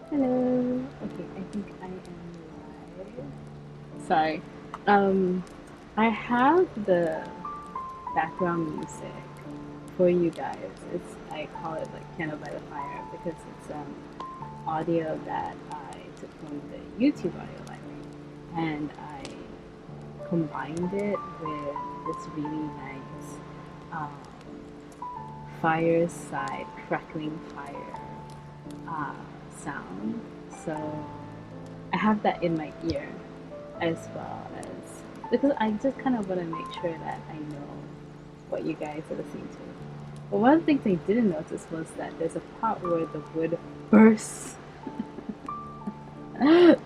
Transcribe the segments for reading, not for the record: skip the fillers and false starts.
Hello. Okay, I think I am live. Sorry. I have the background music for you guys. I call it like Piano by the Fire because it's audio that I took from the YouTube audio library, and I combined it with this really nice um, fireside crackling fire uh, sound. So I have that in my ear as well as because I just kind of want to make sure that I know what you guys are listening to. But one of the things I didn't notice was that there's a part where the wood bursts.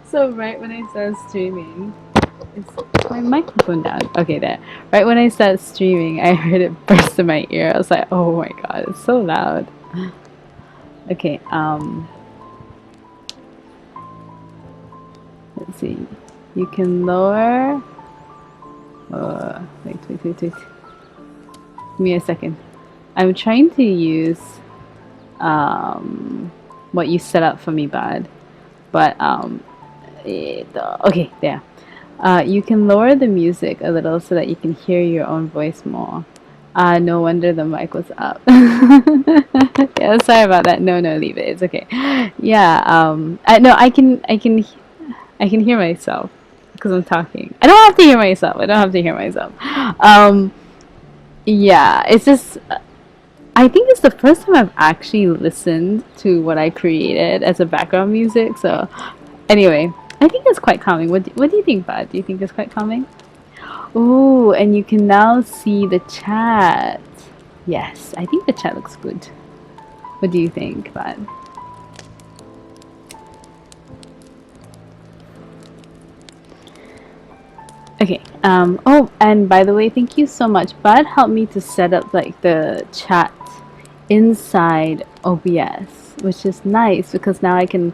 So right when I started streaming, is my microphone down? Okay, there. Right when I started streaming, I heard it burst in my ear. I was like, oh my god, it's so loud. Okay, let's see. You can lower. Wait. Give me a second. I'm trying to use what you set up for me, bud. But okay, there. You can lower the music a little so that you can hear your own voice more. No wonder the mic was up. Yeah, sorry about that. No, leave it. It's okay. Yeah. I can hear myself because I'm talking. I don't have to hear myself. I don't have to hear myself. Um, yeah, it's just I think it's the first time I've actually listened to what I created as a background music. So, anyway, I think it's quite calming. What do you think, Bud? Do you think it's quite calming? Ooh, and you can now see the chat. Yes, I think the chat looks good. What do you think, Bud? Okay. Oh, and by the way, thank you so much. Bud helped me to set up like the chat inside OBS, which is nice because now I can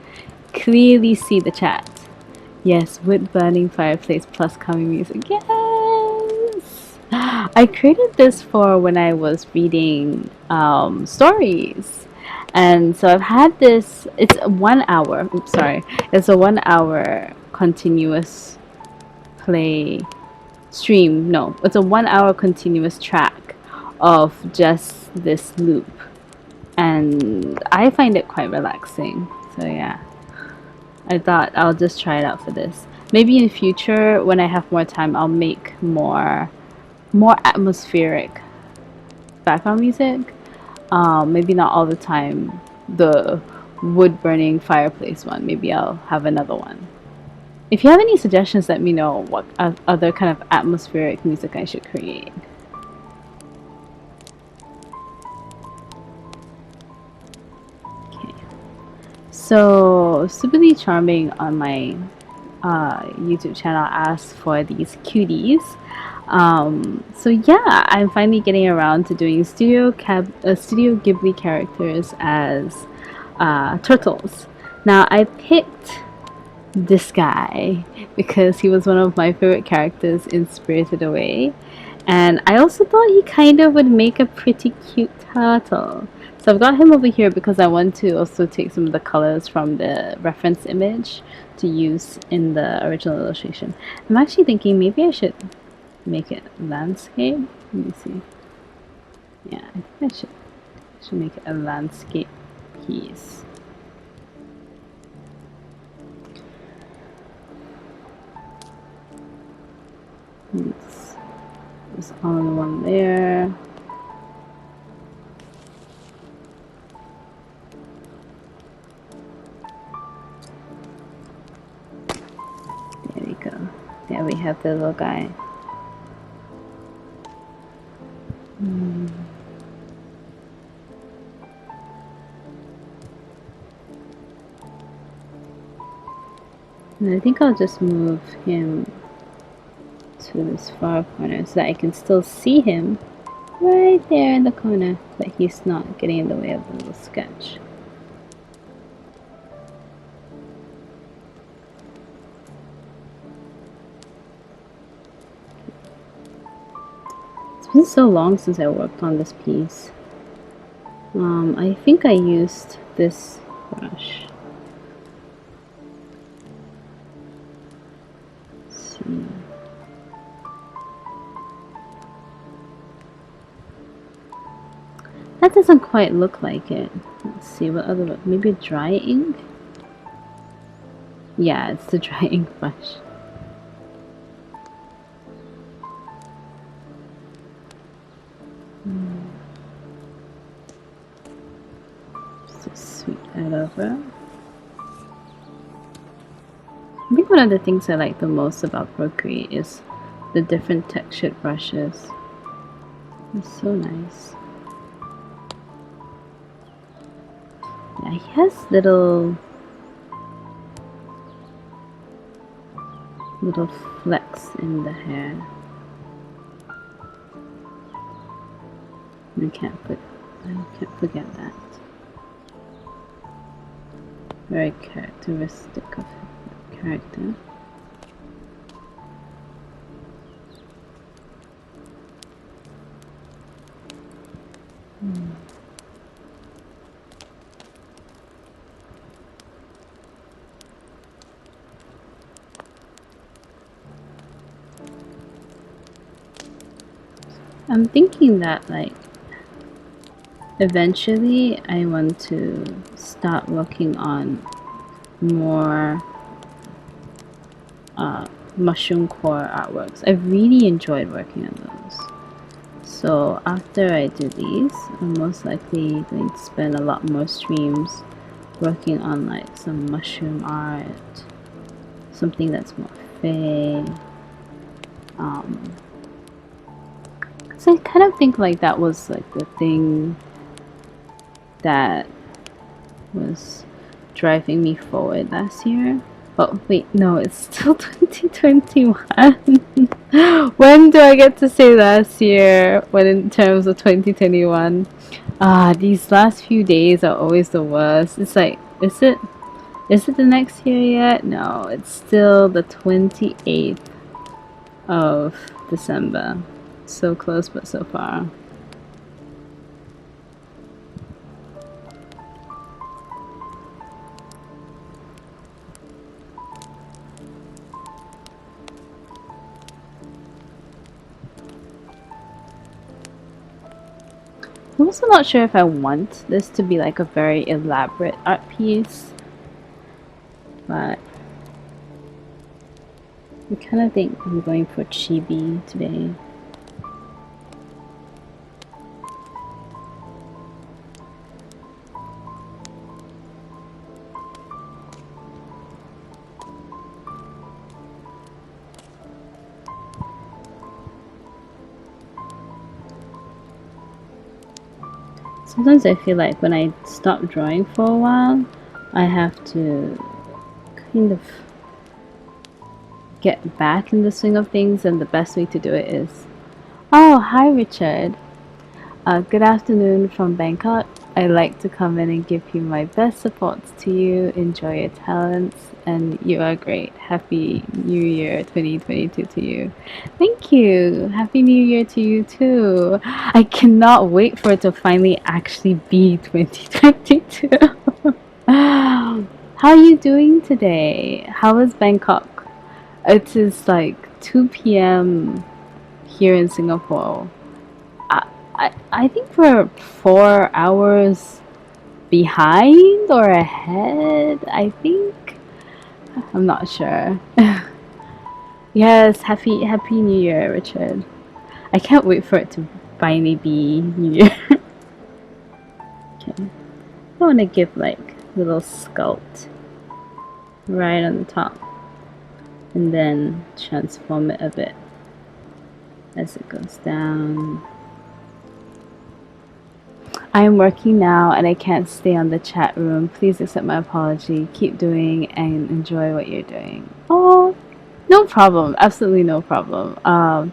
clearly see the chat. Yes, wood burning fireplace plus calming music. Yes! I created this for when I was reading stories. And so I've had this, it's a 1 hour, oops, sorry, it's a 1 hour continuous play stream. No, it's a 1 hour continuous track of just this loop. And I find it quite relaxing. So yeah. I thought I'll just try it out for this. Maybe in future, when I have more time, I'll make more atmospheric background music. Maybe not all the time the wood burning fireplace one. Maybe I'll have another one. If you have any suggestions, let me know what other kind of atmospheric music I should create. Okay. So, Stupidly Charming on my YouTube channel asked for these cuties. So yeah, I'm finally getting around to doing Studio Ghibli characters as turtles. Now I picked this guy because he was one of my favorite characters in Spirited Away, and I also thought he kind of would make a pretty cute turtle. So I've got him over here because I want to also take some of the colors from the reference image to use in the original illustration. I'm actually thinking maybe I should make it landscape. Let me see. Yeah, I think I should make it a landscape piece. There's all in one there. There we go. There we have the little guy. And I think I'll just move him to this far corner so that I can still see him right there in the corner, but he's not getting in the way of the little sketch. It's been so long since I worked on this piece. I think I used this brush. Let's see. That doesn't quite look like it. Let's see what other, maybe dry ink? Yeah, it's the dry ink brush. Just sweep that over. I think one of the things I like the most about Procreate is the different textured brushes. It's so nice. Yeah, he has little flecks in the hair. I can't forget that. Very characteristic of the character. I'm thinking that, like, eventually I want to start working on more mushroom core artworks. I really enjoyed working on those. So after I do these, I'm most likely going to spend a lot more streams working on like some mushroom art, something that's more fey. So I kind of think like that was like the thing that was driving me forward last year. Oh wait, no, it's still 2021. When do I get to say last year when in terms of 2021? These last few days are always the worst. It's like, is it the next year yet? No, it's still the 28th of December. So close but so far. I'm also not sure if I want this to be like a very elaborate art piece, but I kind of think I'm going for chibi today. Sometimes I feel like when I stop drawing for a while, I have to kind of get back in the swing of things, and the best way to do it is... Oh, hi Richard. Good afternoon from Bangkok. I like to come in and give you my best supports to you. Enjoy your talents, and you are great. Happy New Year 2022 to you. Thank you. Happy New Year to you too. I cannot wait for it to finally actually be 2022. How are you doing today? How is Bangkok? It is like 2 p.m. here in Singapore. I think we're 4 hours behind or ahead. I think. I'm not sure. Yes, happy New Year, Richard. I can't wait for it to finally be New Year. Okay. I want to give like little sculpt right on the top, and then transform it a bit as it goes down. I am working now and I can't stay on the chat room. Please accept my apology. Keep doing and enjoy what you're doing. Oh, no problem. Absolutely no problem.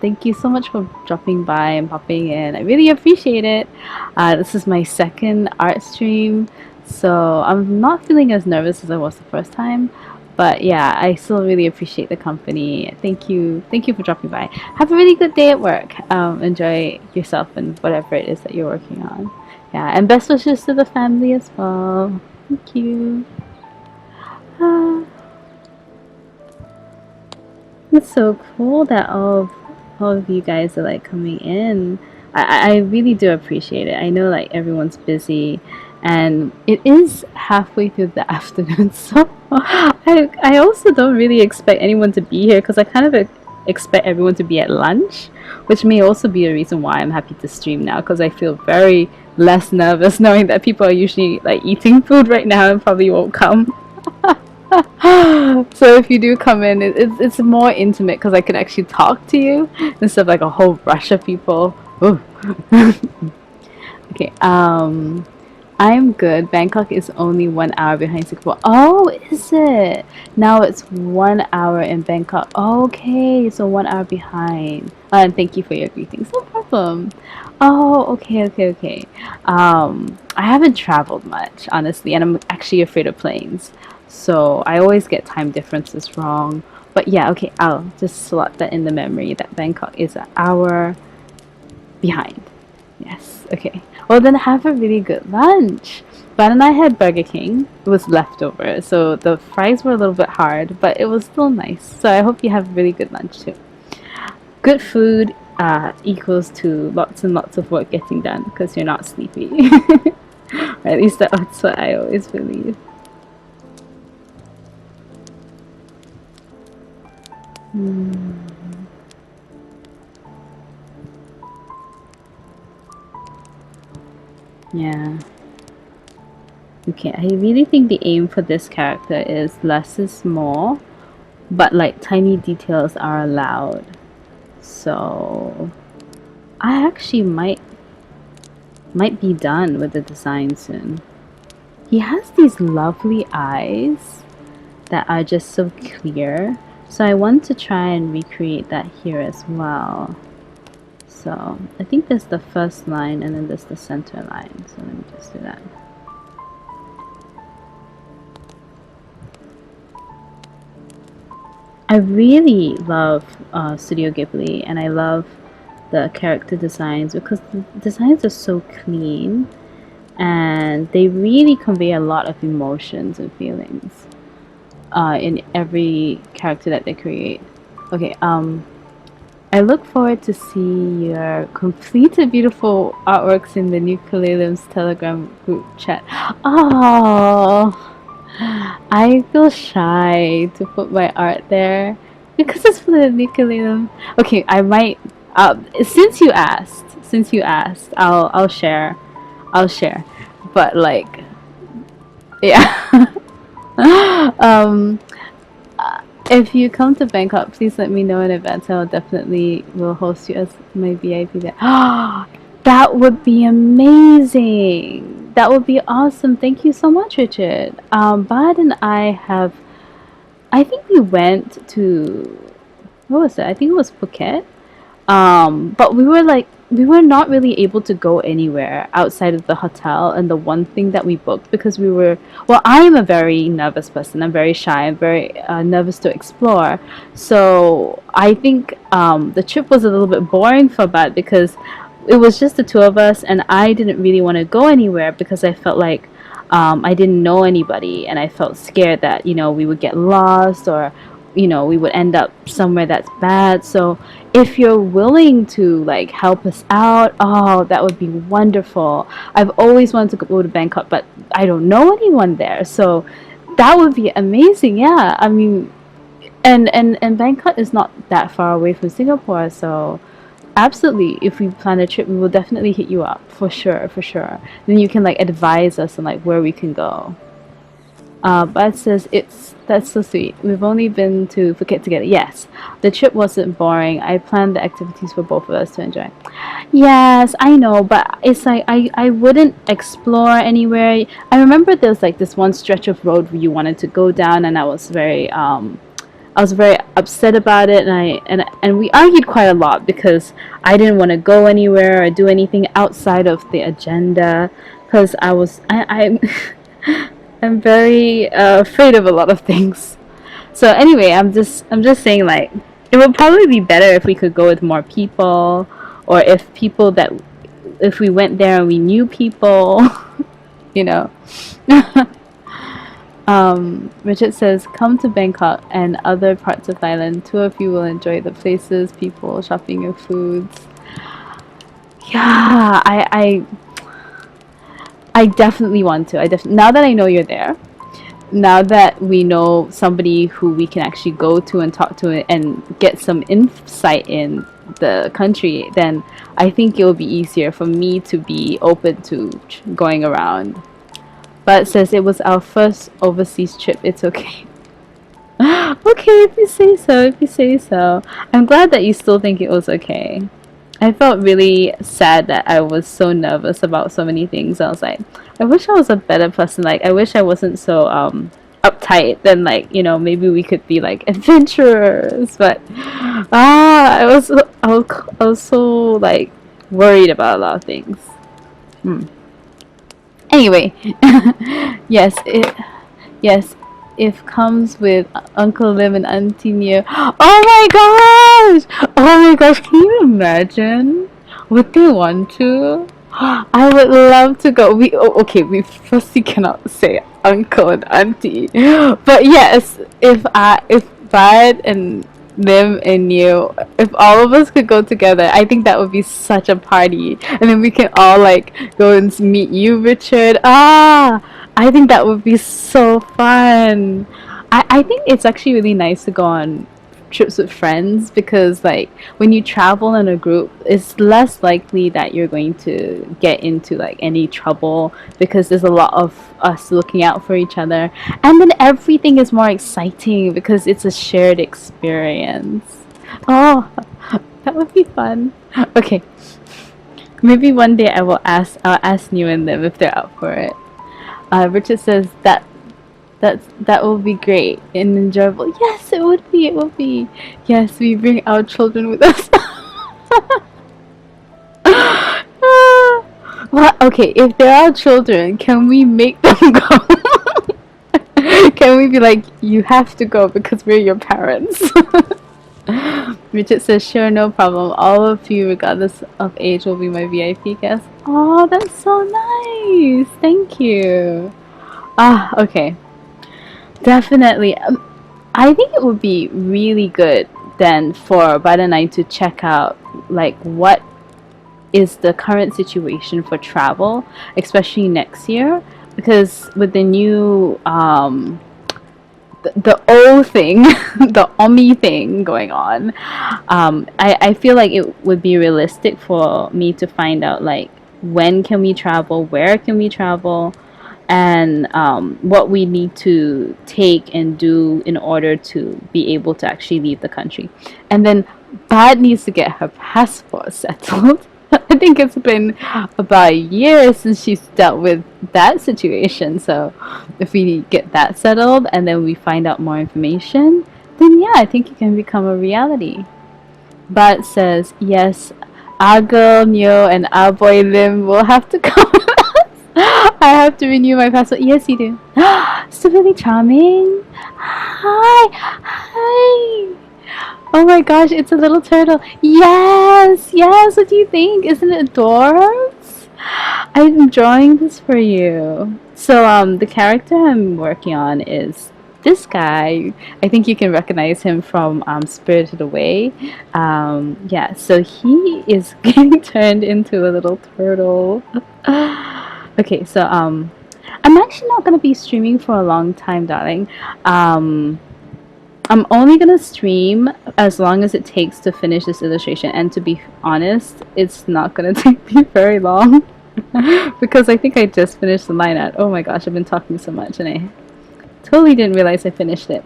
Thank you so much for dropping by and popping in. I really appreciate it. This is my second art stream, so I'm not feeling as nervous as I was the first time. But yeah, I still really appreciate the company. Thank you. Thank you for dropping by. Have a really good day at work. Enjoy yourself and whatever it is that you're working on. Yeah, and best wishes to the family as well. Thank you. Ah. It's so cool that all of you guys are like coming in. I really do appreciate it. I know like everyone's busy and it is halfway through the afternoon, so I also don't really expect anyone to be here because I kind of expect everyone to be at lunch, which may also be a reason why I'm happy to stream now because I feel very less nervous knowing that people are usually like eating food right now and probably won't come. So if you do come in, it's more intimate because I can actually talk to you instead of like a whole rush of people. Ooh. Okay, I'm good. Bangkok is only 1 hour behind Singapore. Oh, is it? Now it's 1 hour in Bangkok. Okay, so 1 hour behind. And thank you for your greetings. No problem. Oh, okay, okay, okay. I haven't traveled much, honestly, and I'm actually afraid of planes. So I always get time differences wrong. But yeah, okay, I'll just slot that in the memory that Bangkok is an hour behind. Yes, okay. Well, then have a really good lunch. Ban and I had Burger King. It was leftover, so the fries were a little bit hard, but it was still nice. So I hope you have a really good lunch too. Good food equals to lots and lots of work getting done because you're not sleepy. Or at least that's what I always believe. Yeah. Okay, I really think the aim for this character is less is more, but like tiny details are allowed. So I actually might be done with the design soon. He has these lovely eyes that are just so clear. So I want to try and recreate that here as well. So I think there's the first line and then there's the center line. So let me just do that. I really love Studio Ghibli and I love the character designs because the designs are so clean and they really convey a lot of emotions and feelings in every character that they create. Okay, I look forward to see your completed beautiful artworks in the Nucleolum's Telegram group chat. Oh, I feel shy to put my art there because it's for the Nucleolum. Okay, I might. Since you asked, I'll share. I'll share. But like, yeah. um, if you come to Bangkok, please let me know in advance. I'll definitely will host you as my VIP there. That would be amazing. That would be awesome. Thank you so much, Richard. Bad and I have. I think we went to. What was it? I think it was Phuket. But we were not really able to go anywhere outside of the hotel and the one thing that we booked because we were well, I am a very nervous person. I'm very shy. I'm very nervous to explore. So I think the trip was a little bit boring for Bad because it was just the two of us and I didn't really want to go anywhere because I felt like I didn't know anybody and I felt scared that we would get lost or we would end up somewhere that's bad. So if you're willing to like help us out, oh, that would be wonderful. I've always wanted to go to Bangkok, but I don't know anyone there. So that would be amazing. Yeah. I mean, and Bangkok is not that far away from Singapore, so absolutely, if we plan a trip, we will definitely hit you up for sure, for sure. Then you can like advise us on like where we can go. But it says it's that's so sweet. We've only been to Phuket together. Yes, the trip wasn't boring. I planned the activities for both of us to enjoy. Yes, I know, but it's like I wouldn't explore anywhere. I remember there's like this one stretch of road where you wanted to go down, and I was very upset about it, and and we argued quite a lot because I didn't want to go anywhere or do anything outside of the agenda because I'm very afraid of a lot of things. So anyway, I'm just saying like it would probably be better if we could go with more people, or if we went there and we knew people, you know. Richard says, come to Bangkok and other parts of Thailand. Two of you will enjoy the places, people, shopping, and foods. Yeah, I definitely want to. Now that I know you're there, now that we know somebody who we can actually go to and talk to and get some insight in the country, then I think it will be easier for me to be open to going around. But it says it was our first overseas trip. It's okay. Okay, if you say so, if you say so. I'm glad that you still think it was okay. I felt really sad that I was so nervous about so many things. I was like, I wish I was a better person. Like, I wish I wasn't so uptight. Then, like, you know, maybe we could be like adventurers. But I was so like worried about a lot of things. Hmm. Anyway, yes, yes, if comes with Uncle Lim and Auntie Neo. Oh my gosh! Oh my gosh! Can you imagine? Would they want to? I would love to go. Okay. We firstly cannot say uncle and auntie, but yes, if Bad and Lim and you, if all of us could go together, I think that would be such a party. And then we can all like go and meet you, Richard. I think that would be so fun. I think it's actually really nice to go on trips with friends because like when you travel in a group it's less likely that you're going to get into like any trouble because there's a lot of us looking out for each other, and then everything is more exciting because it's a shared experience. Oh, that would be fun. Okay, maybe one day I'll ask New and them if they're up for it. Richard says that will be great and enjoyable. Yes, it would be. It would be. Yes, we bring our children with us. Well, okay, if there are children, can we make them go? Can we be like, you have to go because we're your parents? Richard says, sure, no problem. All of you, regardless of age, will be my VIP guests. Oh, that's so nice. Thank you. Okay. Definitely. I think it would be really good then for Bud and I to check out like what is the current situation for travel, especially next year, because with the new the old thing, the Omi thing going on, I feel like it would be realistic for me to find out like when can we travel, where can we travel, and what we need to take and do in order to be able to actually leave the country. And then Bad needs to get her passport settled. I think it's been about a year since she's dealt with that situation. So if we get that settled and then we find out more information, then yeah, I think it can become a reality. Bad says, yes, our girl Neo and our boy Lim will have to come. I have to renew my passport. Yes, you do. So really charming. Hi. Hi. Oh my gosh, it's a little turtle. Yes. Yes. What do you think? Isn't it adorbs? I'm drawing this for you. So, the character I'm working on is this guy. I think you can recognize him from Spirited Away. Yeah, so he is getting turned into a little turtle. Okay, so I'm actually not gonna be streaming for a long time, darling. I'm only gonna stream as long as it takes to finish this illustration, and to be honest, it's not gonna take me very long because I think I just finished the line art. Oh my gosh, I've been talking so much, and Totally didn't realize I finished it.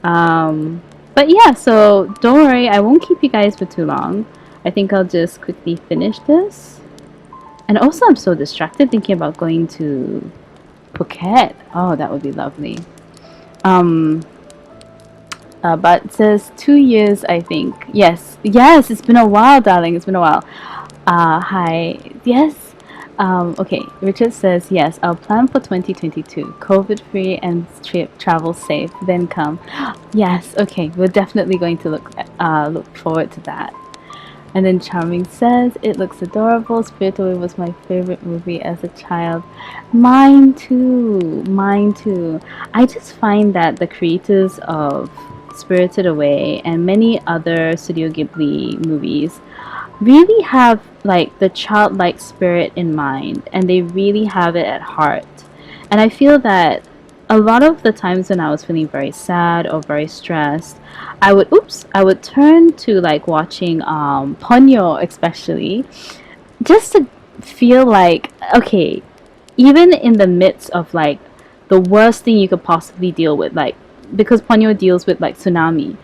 But yeah, so don't worry, I won't keep you guys for too long. I think I'll just quickly finish this. And also, I'm so distracted thinking about going to Phuket. Oh, that would be lovely. Um, but it says 2 years, I think. Yes, yes, it's been a while, darling. It's been a while. Hi. Yes. Okay, Richard says, yes, I'll plan for 2022. COVID free and trip travel safe. Then come. Yes, okay, we're definitely going to look forward to that. And then Charming says, it looks adorable. Spirited Away was my favorite movie as a child. Mine too. Mine too. I just find that the creators of Spirited Away and many other Studio Ghibli movies really have like the childlike spirit in mind, and they really have it at heart. And I feel that a lot of the times when I was feeling very sad or very stressed, I would turn to like watching Ponyo, especially, just to feel like, okay, even in the midst of like the worst thing you could possibly deal with, like because Ponyo deals with like tsunami,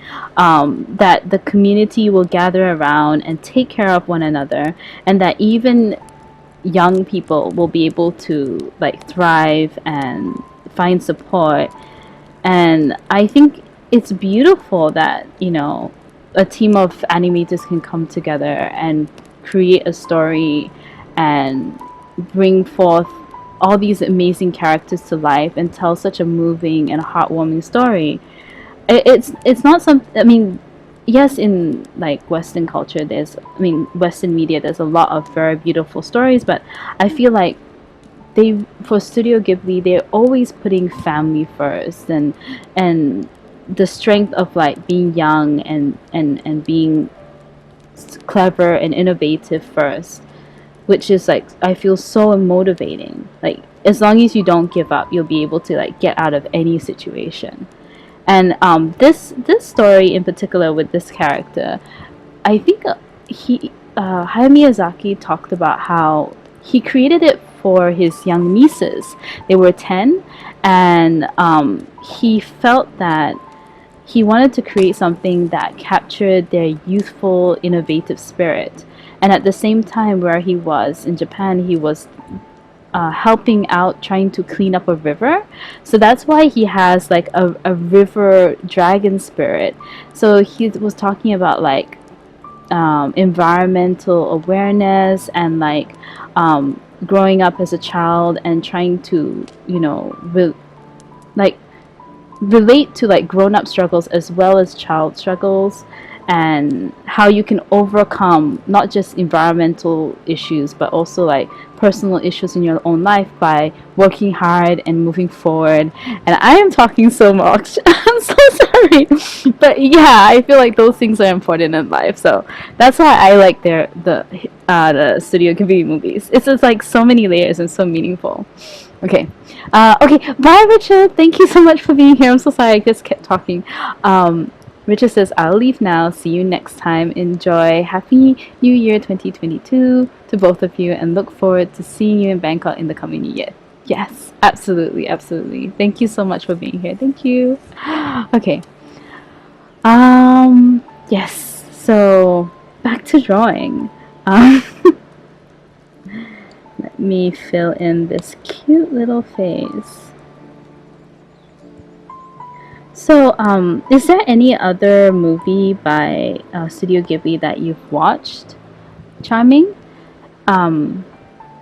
that the community will gather around and take care of one another, and that even young people will be able to like thrive and find support. And I think it's beautiful that, a team of animators can come together and create a story and bring forth all these amazing characters to life and tell such a moving and heartwarming story. It's not some, I mean, yes, in like Western culture, Western media, there's a lot of very beautiful stories, but I feel like they for Studio Ghibli, they're always putting family first, and the strength of like being young and being clever and innovative first, which is like I feel so motivating. Like as long as you don't give up, you'll be able to like get out of any situation. And this story in particular with this character, I think Hayao Miyazaki talked about how he created it for his young nieces. They were 10, and he felt that he wanted to create something that captured their youthful, innovative spirit. And at the same time, where he was in Japan, he was helping out trying to clean up a river. So that's why he has like a river dragon spirit. So he was talking about like environmental awareness and like growing up as a child and trying to, like relate to like grown-up struggles as well as child struggles, and how you can overcome not just environmental issues but also like personal issues in your own life by working hard and moving forward. And I am talking so much. I'm so sorry, but yeah, I feel like those things are important in life, so that's why I like the Studio Ghibli movies. It's just like so many layers and so meaningful. Okay. Okay. Bye, Richard. Thank you so much for being here. I'm so sorry I just kept talking. Richard says, I'll leave now. See you next time. Enjoy. Happy New Year 2022 to both of you, and look forward to seeing you in Bangkok in the coming year. Yes, absolutely. Absolutely. Thank you so much for being here. Thank you. Okay. Yes. So back to drawing. Let me fill in this cute little face. So, is there any other movie by Studio Ghibli that you've watched, Charming? Um,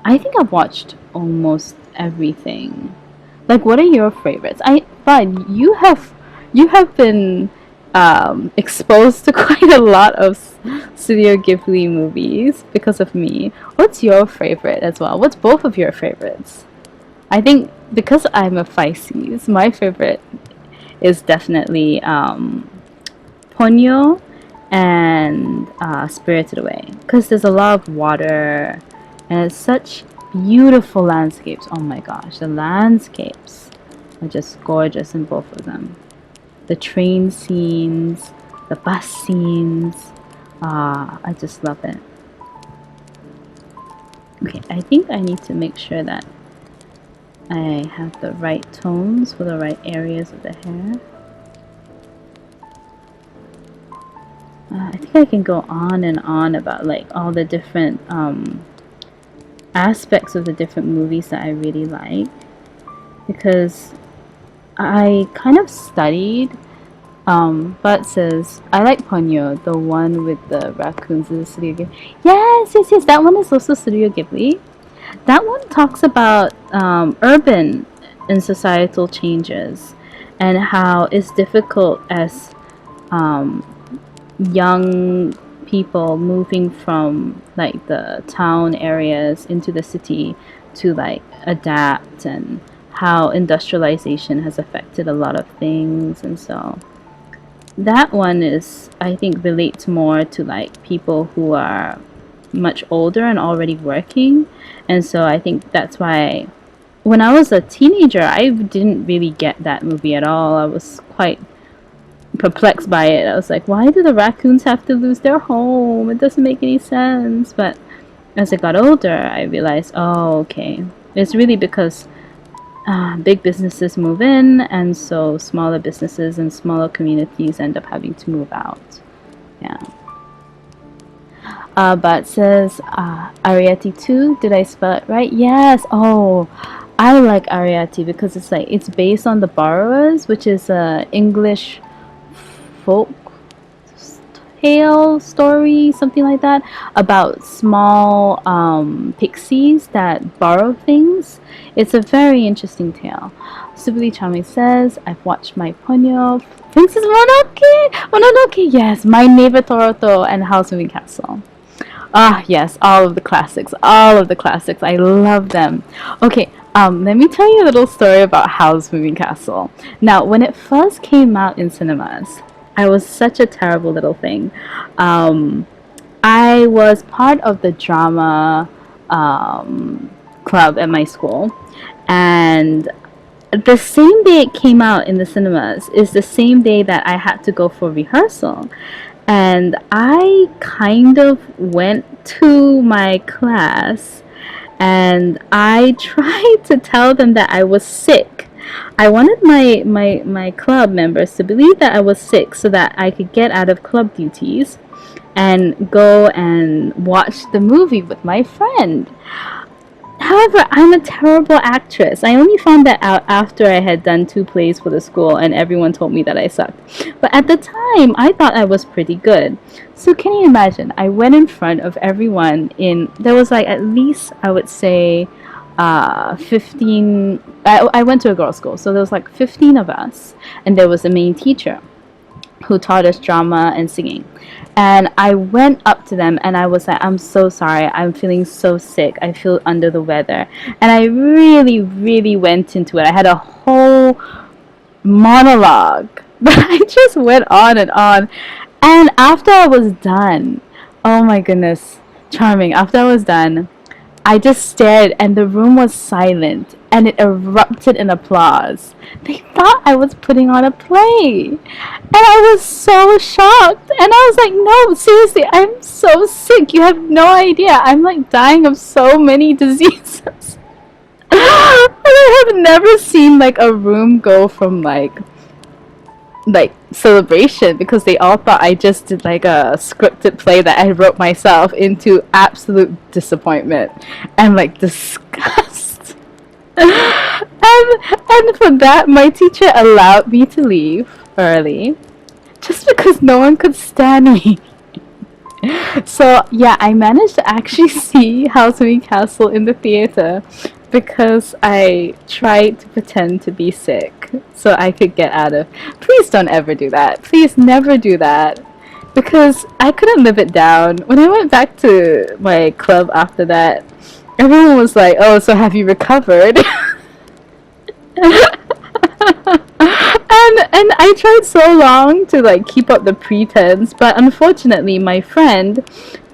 I think I've watched almost everything. Like, what are your favorites? But you have been exposed to quite a lot of Studio Ghibli movies because of me. What's your favorite as well? What's both of your favorites? I think because I'm a Pisces, my favorite is definitely Ponyo and Spirited Away, because there's a lot of water and it's such beautiful landscapes. Oh my gosh, the landscapes are just gorgeous in both of them. The train scenes, the bus scenes, I just love it. Okay, I think I need to make sure that I have the right tones for the right areas of the hair. I think I can go on and on about like all the different aspects of the different movies that I really like, because I kind of studied. But says I like Ponyo, the one with the raccoons in the Studio Ghibli. Yes, yes, yes. That one is also Studio Ghibli. That one talks about urban and societal changes and how it's difficult as um, young people moving from like the town areas into the city to like adapt, and how industrialization has affected a lot of things. And so that one is, I think, relates more to like people who are much older and already working. And so I think that's why when I was a teenager, I didn't really get that movie at all. I was quite perplexed by it. I was like, why do the raccoons have to lose their home? It doesn't make any sense. But as I got older, I realized, oh, okay. It's really because big businesses move in, and so smaller businesses and smaller communities end up having to move out. Yeah. But says Ariati 2. Did I spell it right? Yes. Oh, I like Ariati because it's like it's based on The Borrowers, which is a English folk tale story, something like that, about small pixies that borrow things. It's a very interesting tale. Subili Chami says, I've watched my Ponyo, Princess Mononoke, yes, My Neighbor Toroto, and House Moving Castle. Ah, yes, all of the classics, all of the classics. I love them. Okay, let me tell you a little story about Howl's Moving Castle. Now, when it first came out in cinemas, I was such a terrible little thing. Um, I was part of the drama club at my school, and the same day it came out in the cinemas is the same day that I had to go for rehearsal. And I kind of went to my class and I tried to tell them that I was sick. I wanted my club members to believe that I was sick so that I could get out of club duties and go and watch the movie with my friend. However, I'm a terrible actress. I only found that out after I had done 2 plays for the school and everyone told me that I sucked. But at the time, I thought I was pretty good. So can you imagine? I went in front of everyone there was like at least, I would say, 15. I went to a girls' school, so there was like 15 of us, and there was a main teacher who taught us drama and singing. And I went up to them and I was like, I'm so sorry. I'm feeling so sick. I feel under the weather. And I really, really went into it. I had a whole monologue. But I just went on and on. And after I was done, oh my goodness, charming. After I was done, I just stared and the room was silent and it erupted in applause. They thought I was putting on a play. And I was so shocked. And I was like, no, seriously, I'm so sick. You have no idea. I'm like dying of so many diseases. And I have never seen like a room go from like celebration because they all thought I just did like a scripted play that I wrote myself into absolute disappointment and like disgust. And for that my teacher allowed me to leave early just because no one could stand me. So yeah, I managed to actually see House Moving Castle in the theater because I tried to pretend to be sick so I could get out of. Please don't ever do that. Please never do that. Because I couldn't live it down. When I went back to my club after that, everyone was like, oh, so have you recovered? And I tried so long to like keep up the pretense, but unfortunately my friend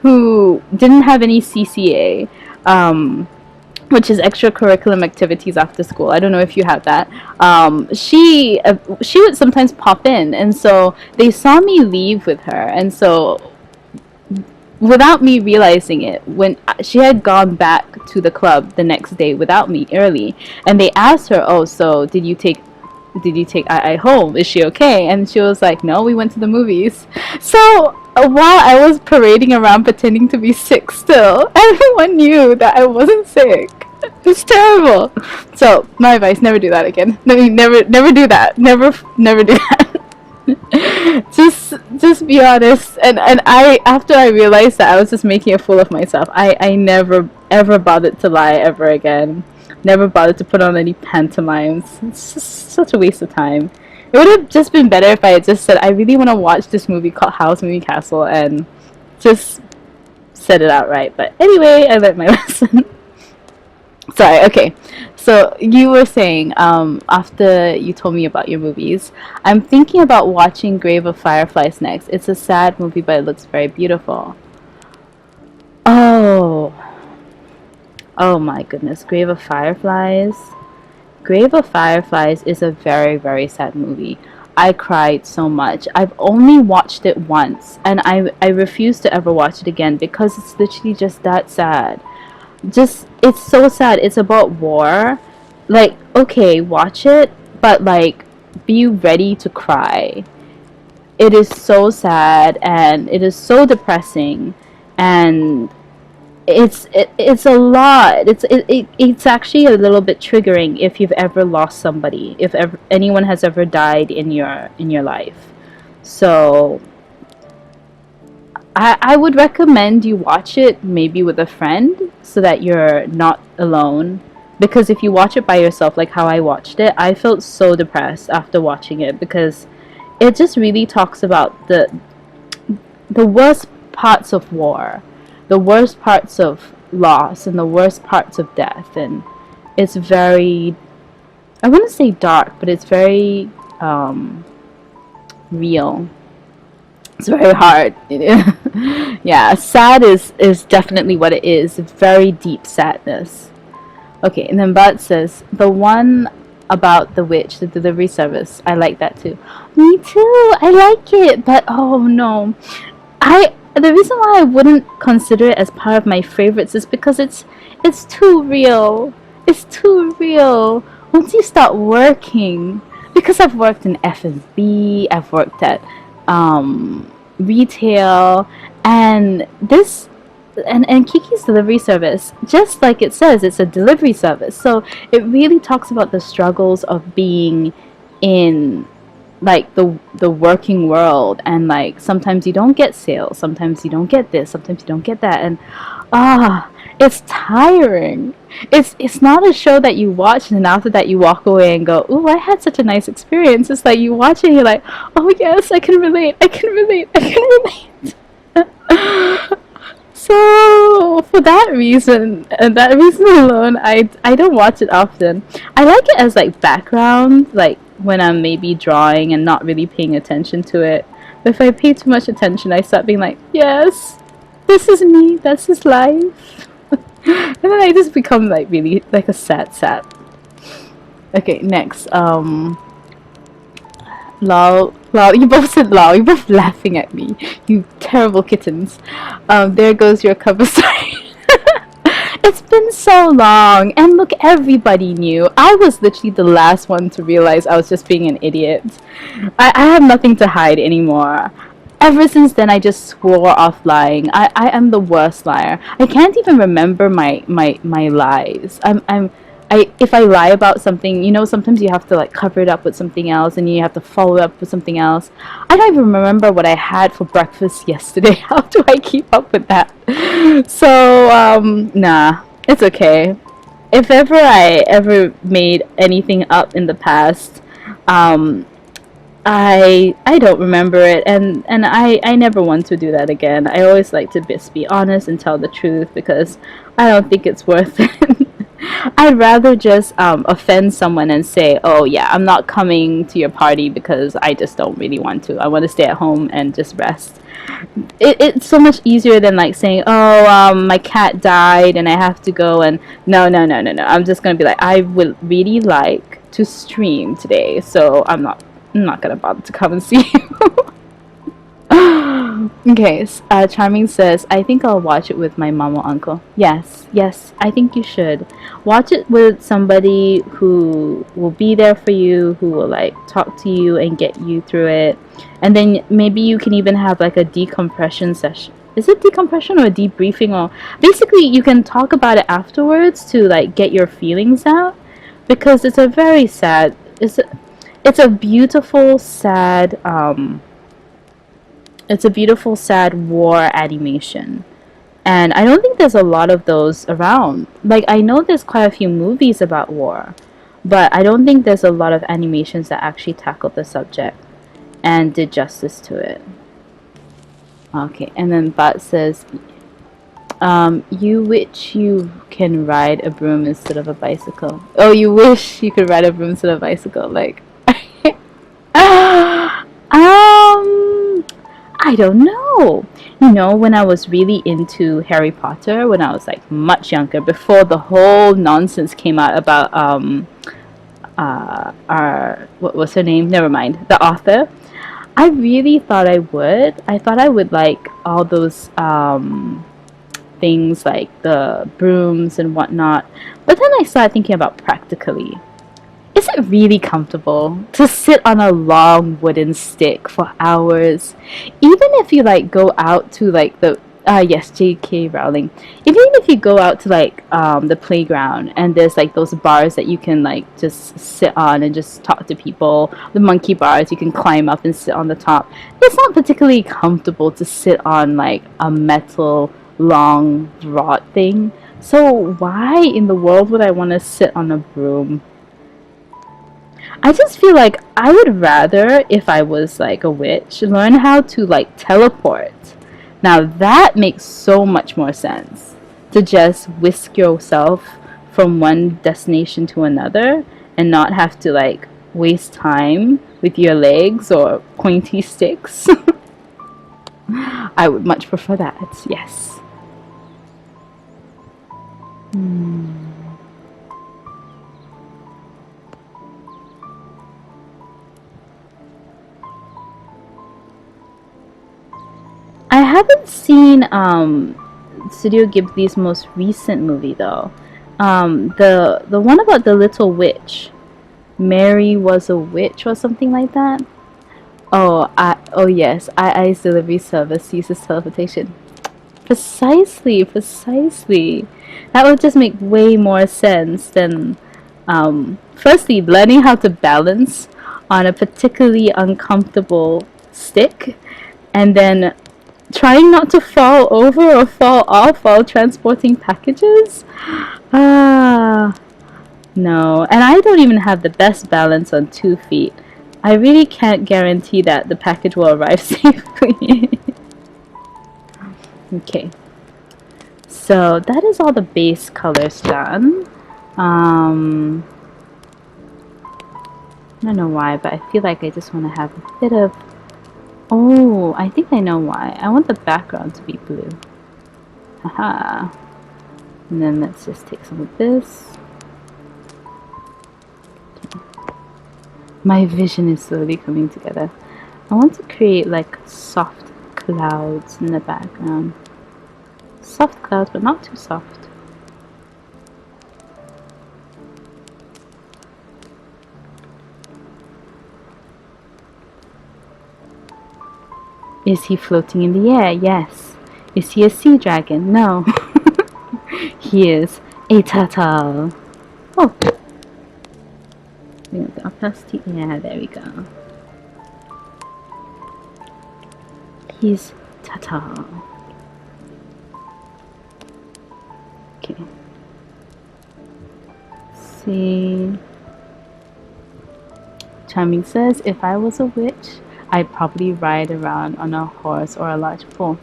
who didn't have any CCA, which is extracurriculum activities after school. I don't know if you have that. She would sometimes pop in, and so they saw me leave with her, and so without me realizing it, when she had gone back to the club the next day without me early, and they asked her, "Oh, so did you take I home? Is she okay?" And she was like, "No, we went to the movies." So while I was parading around pretending to be sick still, everyone knew that I wasn't sick. It's terrible. So my advice: never do that again. I mean, never do that. Never do that. Just be honest. And I, after I realized that I was just making a fool of myself, I never ever bothered to lie ever again. Never bothered to put on any pantomimes. It's just such a waste of time. It would have just been better if I had just said I really want to watch this movie called House Moving Castle and just said it outright. But anyway, I learned my lesson. Sorry, okay. So you were saying, after you told me about your movies, I'm thinking about watching Grave of Fireflies next. It's a sad movie, but it looks very beautiful. Oh, oh my goodness, Grave of Fireflies. Grave of Fireflies is a very, very sad movie. I cried so much. I've only watched it once, and I refuse to ever watch it again because it's literally just that sad. Just, it's so sad. It's about war. Like, okay, watch it, but like, be ready to cry. It is so sad and it is so depressing, and it's a lot. It's actually a little bit triggering if you've ever lost somebody, if ever anyone has ever died in your life. So I would recommend you watch it maybe with a friend so that you're not alone. Because if you watch it by yourself, like how I watched it, I felt so depressed after watching it because it just really talks about the worst parts of war, the worst parts of loss, and the worst parts of death. And it's very, I wouldn't say dark, but it's very real. It's very hard. Yeah, sad is definitely what it is. Very deep sadness. Okay, and then Bart says the one about the witch, the delivery service. I like that too. Me too. I like it, but oh no, I the reason why I wouldn't consider it as part of my favorites is because it's too real. It's too real. Once you start working, because I've worked in F&B, I've worked at retail, and this and Kiki's delivery service, just like it says, it's a delivery service. So it really talks about the struggles of being in like the working world, and like sometimes you don't get sales, sometimes you don't get this, sometimes you don't get that, and it's tiring. It's not a show that you watch and then after that you walk away and go, "Ooh, I had such a nice experience." It's like you watch it and you're like, "Oh yes, I can relate. I can relate. I can relate." So for that reason, and that reason alone, I don't watch it often. I like it as like background, like when I'm maybe drawing and not really paying attention to it. But if I pay too much attention, I start being like, yes, this is me, that's his life. And then I just become like really like a sad sap. Okay, next. Lol, lol, you both said lol, you're both laughing at me. You terrible kittens. There goes your cover story. It's been so long, and look, everybody knew. I was literally the last one to realize I was just being an idiot. I have nothing to hide anymore. Ever since then, I just swore off lying. I am the worst liar. I can't even remember my lies. If I lie about something, sometimes you have to like cover it up with something else, and you have to follow up with something else. I don't even remember what I had for breakfast yesterday. How do I keep up with that? So, nah, it's okay. If ever I ever made anything up in the past, um, I don't remember it, and I never want to do that again. I always like to just be honest and tell the truth because I don't think it's worth it. I'd rather just offend someone and say, "Oh yeah, I'm not coming to your party because I just don't really want to. I want to stay at home and just rest." It's so much easier than like saying, "Oh, my cat died and I have to go." And no, no, no, no, no. I'm just gonna be like, I would really like to stream today, so I'm not gonna bother to come and see you. Okay, Charming says, I think I'll watch it with my mom or uncle. Yes, yes, I think you should. Watch it with somebody who will be there for you, who will like talk to you and get you through it. And then maybe you can even have like a decompression session. Is it decompression or debriefing? Or basically, you can talk about it afterwards to like get your feelings out, because it's a very sad. It's a beautiful, sad. It's a beautiful, sad war animation. And I don't think there's a lot of those around. Like, I know there's quite a few movies about war, but I don't think there's a lot of animations that actually tackle the subject and did justice to it. Okay, and then Bat says, you wish you can ride a broom instead of a bicycle. Oh, you wish you could ride a broom instead of a bicycle. Like, I don't know. You know, when I was really into Harry Potter, when I was like much younger, before the whole nonsense came out about our what was her name? Never mind. The author. I really thought I would. I thought I would like all those things like the brooms and whatnot. But then I started thinking about practically. Is it really comfortable to sit on a long wooden stick for hours? Even if you like go out to like the yes, J.K. Rowling. Even if you go out to like the playground and there's like those bars that you can like just sit on and just talk to people, the monkey bars you can climb up and sit on the top. It's not particularly comfortable to sit on like a metal long rod thing. So why in the world would I want to sit on a broom? I just feel like I would rather, if I was like a witch, learn how to like teleport. Now that makes so much more sense. To just whisk yourself from one destination to another and not have to like waste time with your legs or pointy sticks. I would much prefer that, yes. I haven't seen Studio Ghibli's most recent movie though. The one about the little witch. Mary was a witch or something like that. Oh yes, II's delivery service uses teleportation. Precisely, precisely. That would just make way more sense than firstly learning how to balance on a particularly uncomfortable stick, and then trying not to fall over or fall off while transporting packages? Ah, no. And I don't even have the best balance on 2 feet. I really can't guarantee that the package will arrive safely. Okay. So that is all the base colors done. I don't know why, but I feel like I just want to have a bit of... Oh, I think I know why. I want the background to be blue. Haha. And then let's just take some of this. Okay. My vision is slowly coming together. I want to create like soft clouds in the background. Soft clouds, but not too soft. Is he floating in the air? Yes. Is he a sea dragon? No. He is a turtle. Oh. The opacity. Yeah, there we go. He's turtle. Okay. Let's see. Charming says, if I was a witch, I'd probably ride around on a horse or a large pole.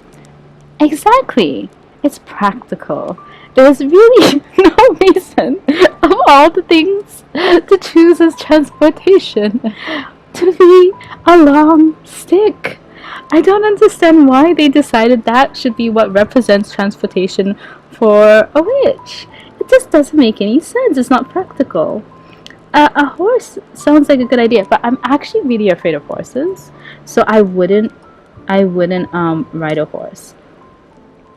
Exactly! It's practical. There's really no reason of all the things to choose as transportation to be a long stick. I don't understand why they decided that should be what represents transportation for a witch. It just doesn't make any sense. It's not practical. A horse sounds like a good idea, but I'm actually really afraid of horses, so I wouldn't I wouldn't ride a horse.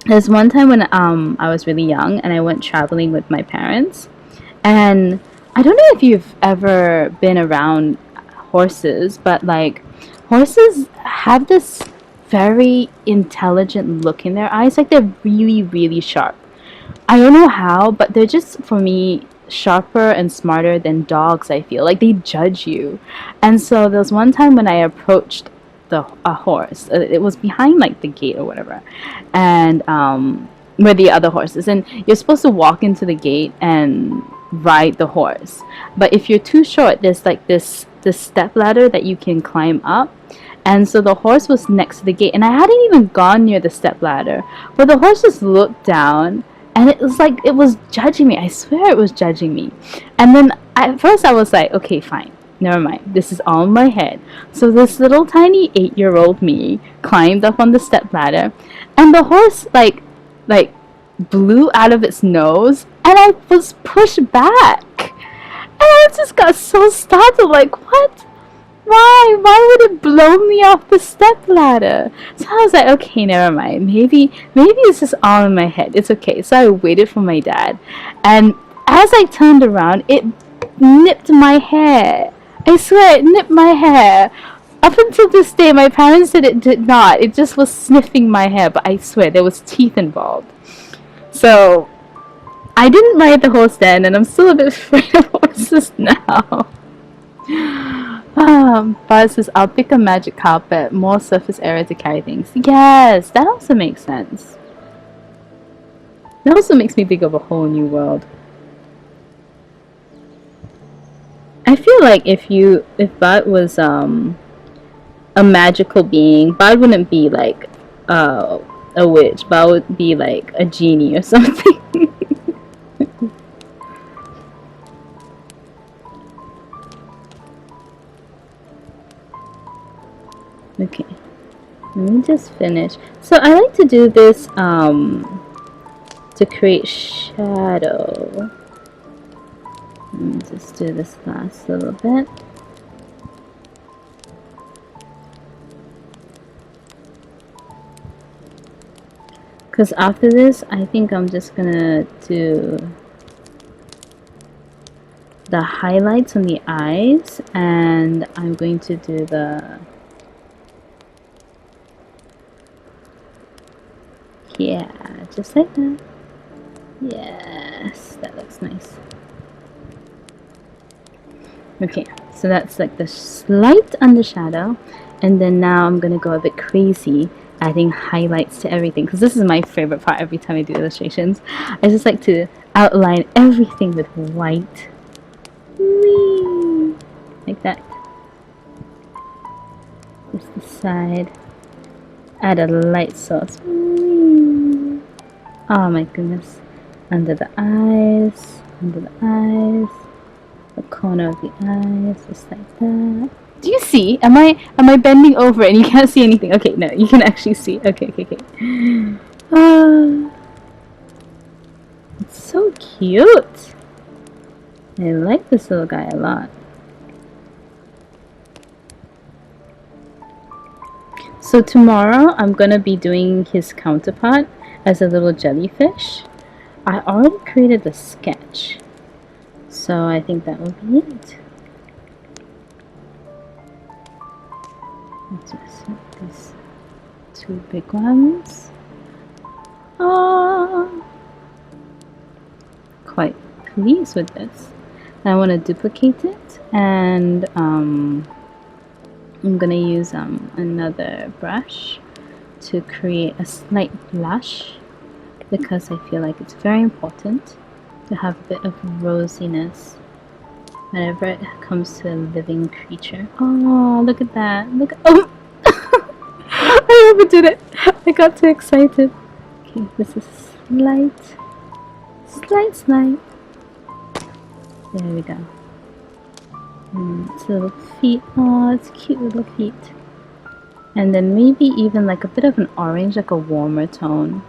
There's one time when I was really young and I went traveling with my parents, and I don't know if you've ever been around horses, but like horses have this very intelligent look in their eyes. Like they're really, really sharp. I don't know how, but they're just, for me, sharper and smarter than dogs, I feel. Like they judge you. And so there was one time when I approached a horse. It was behind like the gate or whatever. And where the other horses. And you're supposed to walk into the gate and ride the horse. But if you're too short, there's like this step ladder that you can climb up. And so the horse was next to the gate, and I hadn't even gone near the step ladder, but the horse just looked down, and it was like it was judging me. I swear it was judging me. And then at first I was like, okay, fine, never mind. This is all in my head. So this little tiny 8-year-old me climbed up on the step ladder, and the horse like blew out of its nose, and I was pushed back. And I just got so startled, like, what? Why? Why would it blow me off the step ladder? So I was like, okay, never mind. Maybe it's just all in my head. It's okay. So I waited for my dad, and as I turned around, it nipped my hair. I swear, it nipped my hair. Up until this day, my parents said it did not. It just was sniffing my hair, but I swear there was teeth involved. So I didn't ride the horse then, and I'm still a bit afraid of horses now. Buzz says, I'll pick a magic carpet, more surface area to carry things. Yes, that also makes sense. That also makes me think of a whole new world. I feel like if Bud was a magical being, Bud wouldn't be like a witch. Bud would be like a genie or something. Okay, let me just finish. So I like to do this to create shadow. Let me just do this last little bit. Because after this, I think I'm just gonna do the highlights on the eyes, and I'm going to do the yeah, just like that. Yes, that looks nice. Okay, so that's like the slight undershadow, and then now I'm gonna go a bit crazy, adding highlights to everything, because this is my favorite part every time I do illustrations. I just like to outline everything with white. Whee! Like that. Just the side. Add a light source. Whee! Oh my goodness. Under the eyes. Under the eyes. The corner of the eyes. Just like that. Do you see? Am I bending over and you can't see anything? Okay, no, you can actually see. Okay. It's so cute. I like this little guy a lot. So tomorrow I'm gonna be doing his counterpart as a little jellyfish. I already created the sketch, so I think that will be it. Let's just set these two big ones. Quite pleased with this. I want to duplicate it, and I'm gonna use another brush to create a slight blush, because I feel like it's very important to have a bit of rosiness whenever it comes to a living creature. Oh, look at that. Look at, oh! I overdid it. I got too excited. Okay, this is slight. There we go. And its little feet. Oh, it's cute little feet. And then maybe even like a bit of an orange, like a warmer tone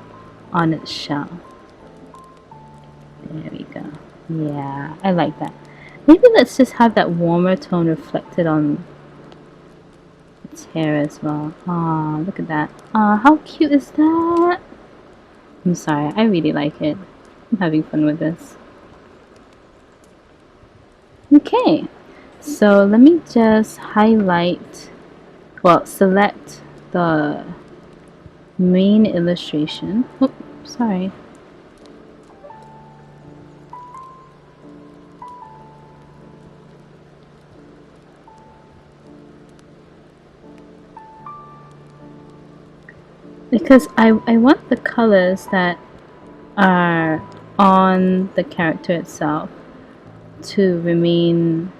on its shell. There we go. Yeah, I like that. Maybe let's just have that warmer tone reflected on its hair as well. Aw, look at that. Aw, how cute is that? I'm sorry, I really like it. I'm having fun with this. Okay, so let me just highlight, well, select the main illustration. Oh, sorry. Because I want the colors that are on the character itself to remain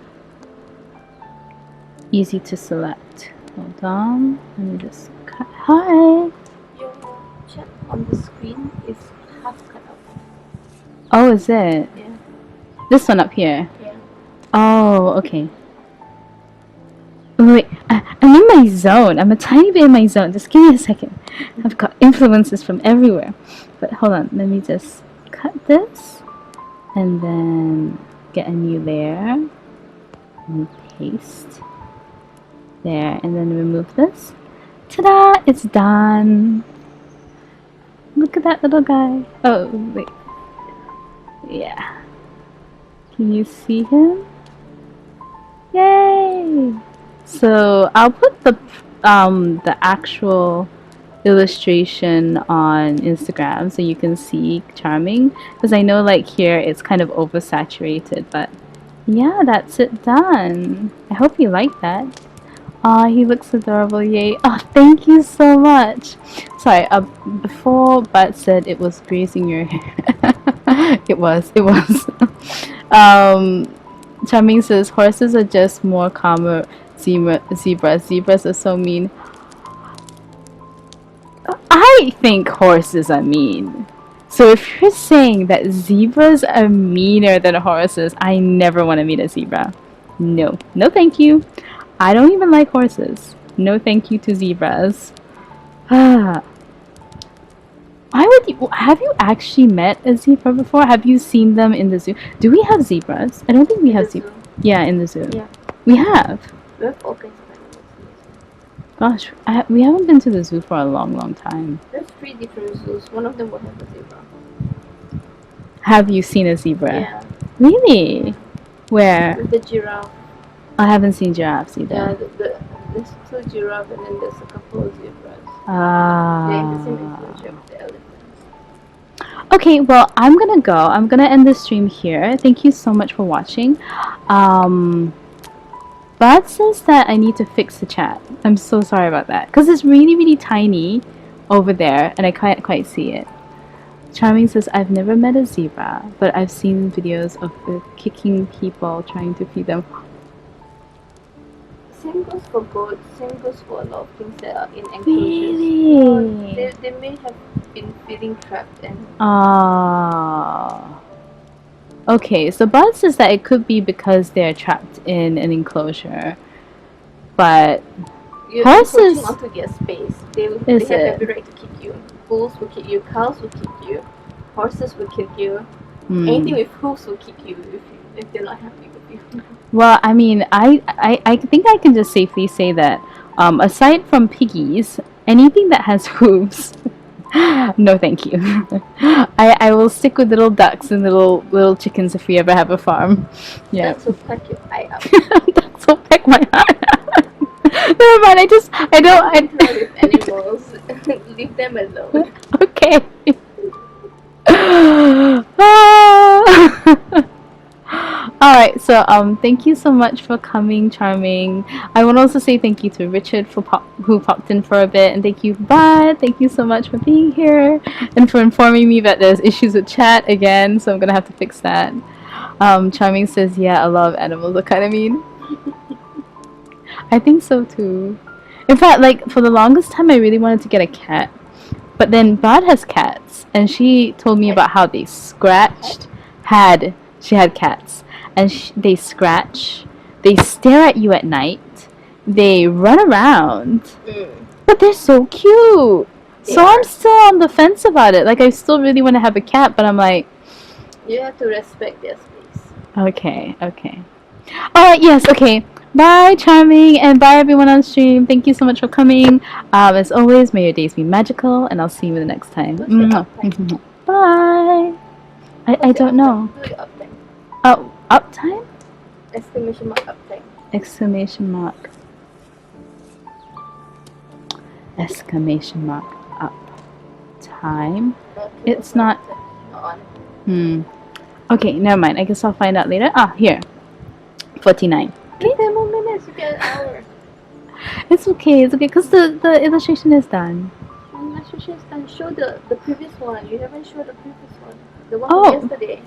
easy to select. Hold on, let me just cut. Hi! Your chat on the screen is half cut out. Oh, is it? Yeah. This one up here? Yeah. Oh, okay. Wait, I'm in my zone. I'm a tiny bit in my zone. Just give me a second. I've got influences from everywhere. But hold on, let me just cut this and then get a new layer and paste there and then remove this. Ta-da! It's done. Look at that little guy. Oh, wait. Yeah. Can you see him? Yay! So I'll put the actual illustration on Instagram so you can see Charming, because I know like here it's kind of oversaturated, but yeah, that's it done. I hope you like that. Aw, he looks adorable, yay. Oh, thank you so much. Sorry, before Bud said it was grazing your hair. it was. um, Charming says horses are just more calmer zebras. Zebras are so mean. I think horses are mean. So if you're saying that zebras are meaner than horses, I never want to meet a zebra. No. No thank you. I don't even like horses. No thank you to zebras. Why would you... Have you actually met a zebra before? Have you seen them in the zoo? Do we have zebras? I don't think we have zebras. Yeah, in the zoo. Yeah. We have. We have all kinds of animals in the zoo. Gosh, we haven't been to the zoo for a long time. There's 3 different zoos. One of them will have a zebra. Have you seen a zebra? Yeah. Really? Where? With the giraffe. I haven't seen giraffes either. Yeah, there's 2 giraffes and then there's a couple of zebras. Ah. They're in the same enclosure with the elephants. Okay, well, I'm gonna go. I'm gonna end the stream here. Thank you so much for watching. Bud says that I need to fix the chat. I'm so sorry about that. Because it's really tiny over there and I can't quite see it. Charming says, I've never met a zebra, but I've seen videos of it kicking people trying to feed them. Same goes for goats, same goes for a lot of things that are in enclosures. Really? They may have been feeling trapped and... Okay, so Bud says that it could be because they're trapped in an enclosure. But you're horses... onto their space. They have every right to kick you. Bulls will kick you, cows will kick you, horses will kick you. Anything with hooves will kick you if they're not happy with you. Well, I mean, I think I can just safely say that aside from piggies, anything that has hooves, no thank you. I will stick with little ducks and little chickens if we ever have a farm. Yeah. Ducks will peck your eye out. Ducks will peck my eye out. Never mind, I don't with animals. Leave them alone. Okay. Alright, so thank you so much for coming, Charming. I want to also say thank you to Richard who popped in for a bit, and thank you, Bud. Thank you so much for being here and for informing me that there's issues with chat again, so I'm gonna have to fix that. Charming says, yeah, a lot of animals are kind of mean. I think so too. In fact, like for the longest time, I really wanted to get a cat, but then Bud has cats, and she told me about how they scratched. She had cats, and they scratch. They stare at you at night. They run around, but they're so cute. So I'm still on the fence about it. Like I still really want to have a cat, but I'm like, you have to respect their space. Okay. Alright, yes, okay. Bye, Charming, and bye everyone on stream. Thank you so much for coming. As always, may your days be magical, and I'll see you the next time. Bye. I don't know. Oh, uptime? Exclamation mark uptime. Exclamation mark. Exclamation mark up. Time. It's not. Okay, never mind. I guess I'll find out later. Ah, here. 49. Okay. 10 more minutes, you get an hour. It's okay, because the illustration is done. The illustration is done. Show the previous one. You haven't showed the previous one. The one from yesterday.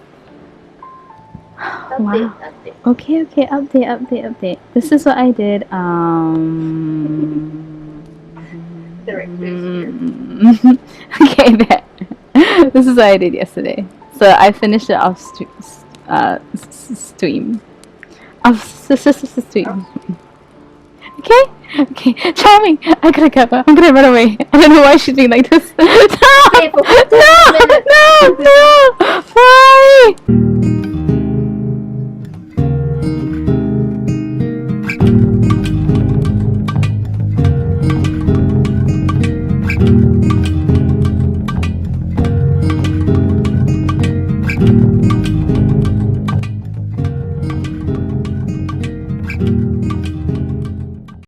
Update, wow. Update. Okay, update. This is what I did. Okay, there. This is what I did yesterday. So I finished it off stream. Stream. Okay, Charming. I gotta go. I'm gonna run away. I don't know why she's being like this. No! Bye!